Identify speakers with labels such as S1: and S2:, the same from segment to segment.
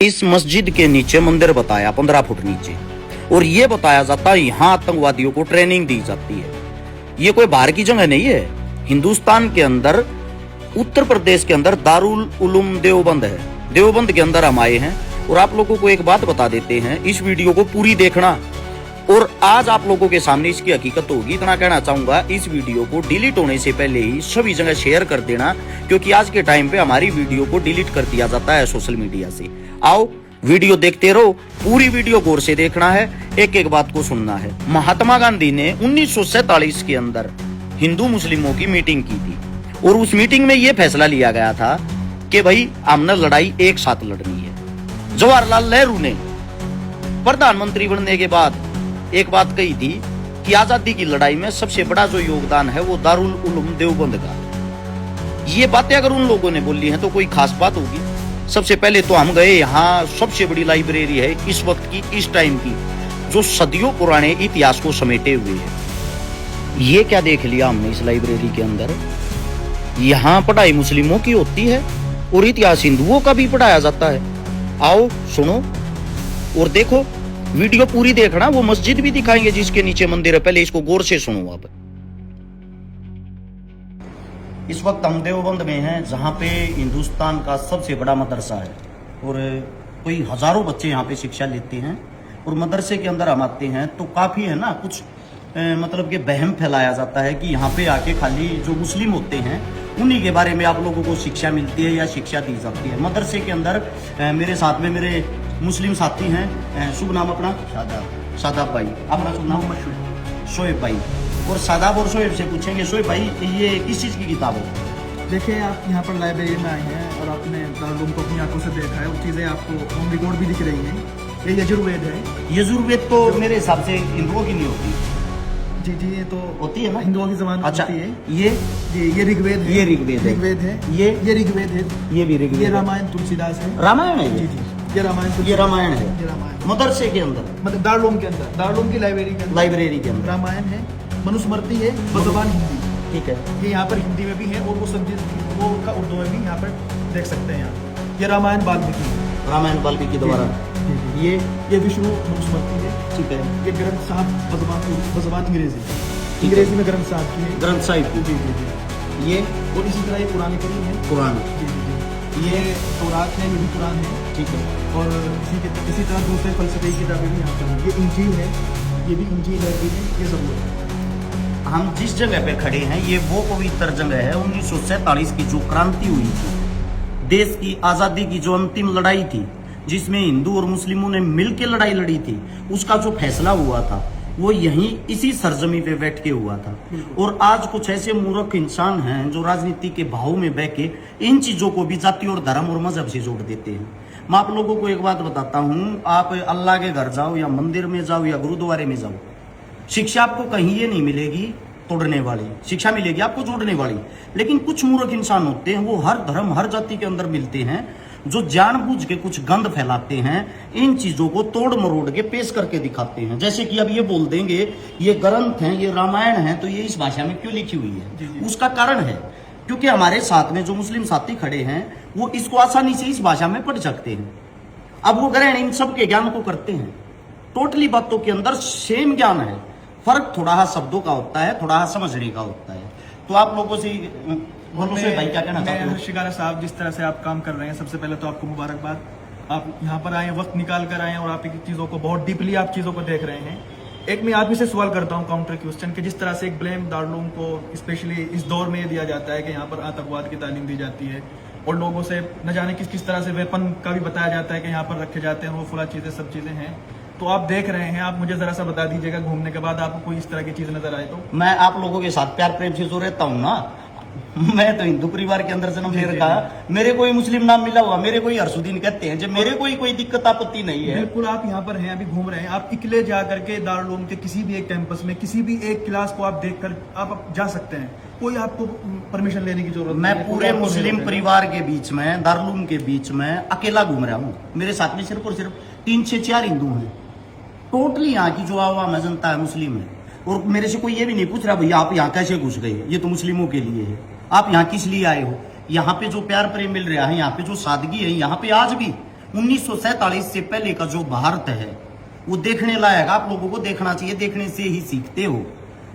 S1: इस मस्जिद के नीचे मंदिर बताया 15 फुट नीचे, और ये बताया जाता है यहाँ आतंकवादियों को ट्रेनिंग दी जाती है। ये कोई बाहर की जगह नहीं है, हिंदुस्तान के अंदर उत्तर प्रदेश के अंदर दारुल उलूम देवबंद है, देवबंद के अंदर हम आए हैं। और आप लोगों को एक बात बता देते हैं, इस वीडियो को पूरी देखना और आज आप लोगों के सामने इसकी हकीकत होगी। इतना कहना चाहूंगा, इस वीडियो को डिलीट होने से पहले ही सभी जगह शेयर कर देना, क्योंकि आज के टाइम पे हमारी वीडियो को डिलीट कर दिया जाता है सोशल मीडिया से। आओ वीडियो देखते रहो, पूरी वीडियो गौर से देखना है, एक एक बात को सुनना है। महात्मा गांधी ने 1947 के अंदर हिंदू मुस्लिमों की मीटिंग की थी और उस मीटिंग में यह फैसला लिया गया था कि भाई हमने लड़ाई एक साथ लड़नी है। जवाहरलाल नेहरू ने प्रधानमंत्री बनने के बाद एक बात कही थी कि आजादी की लड़ाई में सबसे बड़ा जो योगदान है वो दारुल उलूम देवबंद का। ये बातें अगर उन लोगों ने बोली हैं तो कोई खास बात होगी। सबसे पहले तो हम गए, यहाँ सबसे बड़ी लाइब्रेरी है इस वक्त की, इस टाइम की, जो सदियों पुराने इतिहास को समेटे हुए है। ये क्या देख लिया हमने इस लाइब्रेरी के अंदर, यहाँ पढ़ाई मुस्लिमों की होती है और इतिहास हिंदुओं का भी पढ़ाया जाता है। आओ सुनो और देखो, वीडियो पूरी देखना। वो मस्जिद भी दिखाएंगे जिसके नीचे मंदिर है, पहले इसको गौर से सुनो। आप इस वक्त हम देवबंद में हैं, जहाँ पे हिंदुस्तान का सबसे बड़ा मदरसा है और कोई हजारों बच्चे यहाँ पे शिक्षा लेते हैं। और मदरसे के अंदर हम आते हैं तो काफी है ना, कुछ मतलब कि वहम फैलाया जाता है कि यहाँ पे आके खाली जो मुस्लिम होते हैं उन्हीं के बारे में आप लोगों को शिक्षा मिलती है या शिक्षा दी जाती है। मदरसे के अंदर मेरे साथ में मेरे मुस्लिम साथी हैं। शुभ नाम अपना? शादाब भाई। अपना शुभ नाम? शोएब भाई। और शादाब और शोएब से पूछेंगे, शोएब भाई ये किस चीज़ की किताब है?
S2: देखिए, आप यहाँ पर लाइब्रेरी में आए हैं और आपने दारुल को अपनी आंखों से देखा है, वो चीज़ें आपको होम रिकॉर्ड भी दिख रही हैं। ये यजुर्वेद है।
S1: यजुर्वेद तो मेरे हिसाब से हिंदुओं की नहीं होती।
S2: जी जी, ये तो
S1: होती है ना,
S2: हिंदुओं की ज़बान
S1: अच्छा
S2: होती है।
S1: ये
S2: ऋग्वेद है।
S1: ये ऋग्वेद है।
S2: ऋग्वेद है। ये ऋग्वेद है।
S1: ये भी ऋग्वेद।
S2: ये रामायण तुलसीदास है।
S1: रामायण है
S2: जी जी, ये रामायण।
S1: ये रामायण है।
S2: ये रामायण
S1: मदरसे के अंदर,
S2: मतलब दारुल के अंदर, दारुल की लाइब्रेरी के अंदर,
S1: लाइब्रेरी के अंदर
S2: रामायण है। मनुस्मृति है बज़बान हिंदी।
S1: ठीक है,
S2: ये यहाँ पर हिंदी में भी है और वो सब वो उनका उर्दू में भी यहाँ पर देख सकते हैं। यहाँ ये रामायण वाल्मीकि
S1: द्वारा।
S2: ये विष्णु मनुस्मृति है।
S1: ठीक है,
S2: ये ग्रंथ साहब बज़बान अंग्रेजी में ग्रंथ साहब की है।
S1: ग्रंथ साहिब।
S2: जी जी जी।
S1: ये
S2: और इसी तरह ये कुरान करीम है।
S1: कुरान।
S2: जी जी जी। ये तौरात है, ये भी कुरान है।
S1: ठीक है।
S2: और इसी तरह दूसरे फलसफे की किताबें भी यहाँ पर हैं। ये इंजील है, ये भी इंजील है, ये सब है।
S1: हम जिस जगह पे खड़े हैं ये वो पवित्र जगह है। 1947 की जो क्रांति हुई थी, देश की आजादी की जो अंतिम लड़ाई थी, जिसमें हिंदू और मुस्लिमों ने मिलकर लड़ाई लड़ी थी, उसका जो फैसला हुआ था वो यहीं इसी सरजमी पे बैठ के हुआ था। और आज कुछ ऐसे मूर्ख इंसान हैं जो राजनीति के भाव में बह के इन चीजों को भी जाति और धर्म और मजहब से जोड़ देते हैं। मैं आप लोगों को एक बात बताता हूँ, आप अल्लाह के घर जाओ या मंदिर में जाओ या गुरुद्वारे में जाओ, शिक्षा आपको कहीं ये नहीं मिलेगी तोड़ने वाली, शिक्षा मिलेगी आपको जोड़ने वाली। लेकिन कुछ मूर्ख इंसान होते हैं, वो हर धर्म हर जाति के अंदर मिलते हैं, जो जानबूझ के कुछ गंद फैलाते हैं, इन चीजों को तोड़ मरोड़ के पेश करके दिखाते हैं। जैसे कि अब ये बोल देंगे ये ग्रंथ हैं, ये रामायण है, तो ये इस भाषा में क्यों लिखी हुई है? उसका कारण है क्योंकि हमारे साथ में जो मुस्लिम साथी खड़े हैं वो इसको आसानी से इस भाषा में पढ़ सकते हैं। अब वो ग्रहण इन सब के ज्ञान को करते हैं। टोटली बातों के अंदर सेम ज्ञान है, फर्क थोड़ा शब्दों का होता है, थोड़ा समझने का होता है। तो आप लोगों से भाई क्या कहना चाहते हैं?
S2: शिकारा साहब, जिस तरह से आप काम कर रहे हैं, सबसे पहले तो आपको मुबारकबाद। आप यहाँ पर आए, वक्त निकाल कर आए और आप एक चीज़ों को बहुत डीपली आप चीज़ों को देख रहे हैं। एक मैं आप ही से सवाल करता हूँ, काउंटर क्वेश्चन, कि जिस तरह से एक ब्लेम दारुल को स्पेशली इस दौर में दिया जाता है कि यहाँ पर आतंकवाद की तालीम दी जाती है और लोगों से न जाने किस तरह से वेपन का भी बताया जाता है कि यहाँ पर रखे जाते हैं, वो फुला चीज़ें सब चीज़ें हैं। तो आप देख रहे हैं, आप मुझे जरा सा बता दीजिएगा, घूमने के बाद आपको कोई इस तरह की चीज़ नजर आए तो?
S1: मैं आप लोगों के साथ प्यार प्रेम से जो रहता हूँ ना, मैं तो हिंदू परिवार के अंदर जन्म ले रखा है, मेरे कोई मुस्लिम नाम मिला हुआ, मेरे कोई हरसुद्दीन कहते हैं, जब मेरे कोई दिक्कत आपत्ति नहीं है।
S2: बिल्कुल, आप यहाँ पर हैं, अभी घूम रहे हैं, आप इकले जा करके दारुल उलूम के किसी भी एक कैंपस में किसी भी एक क्लास को आप देखकर आप जा सकते हैं, कोई आपको परमिशन लेने की जरूरत नहीं।
S1: मैं पूरे मुस्लिम परिवार के बीच में, दारुल उलूम के बीच में अकेला घूम रहा हूँ। मेरे साथ में सिर्फ और सिर्फ 3 से 4 हिंदू हैं। टोटली यहाँ की जो आवाम है, जनता है, मुस्लिम है। और मेरे से कोई ये भी नहीं पूछ रहा भैया आप यहाँ कैसे घुस गए, ये तो मुस्लिमों के लिए है, आप यहाँ किस लिए आए हो। यहाँ पे जो प्यार प्रेम मिल रहा है, यहाँ पे जो सादगी है, यहाँ पे आज भी 1947 से पहले का जो भारत है वो देखने लायक, आप लोगों को देखना चाहिए, देखने से ही सीखते हो।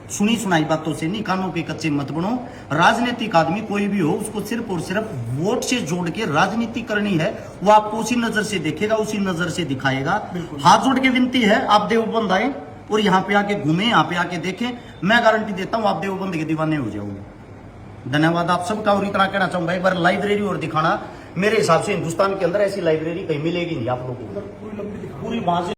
S1: सुनी सुनाई बातों से नहीं, कानों के कच्चे मत बनो। राजनीतिक आदमी कोई भी हो, उसको सिर्फ और सिर्फ वोट से जोड़ के राजनीति करनी है। वो आपको उसी नजर से देखेगा, उसी नजर से दिखाएगा। हाथ जोड़ के विनती है, आप देवबंद आए और यहाँ पे आके घूमे, यहाँ पे आके देखें। मैं गारंटी देता हूँ आप देवबंद के दीवाने हो जाओगे। धन्यवाद आप सबका। और इतना कहना चाहूंगा, एक बार लाइब्रेरी और दिखाना। मेरे हिसाब से हिंदुस्तान के अंदर ऐसी लाइब्रेरी कहीं मिलेगी नहीं आप लोगों को, पूरी वहां से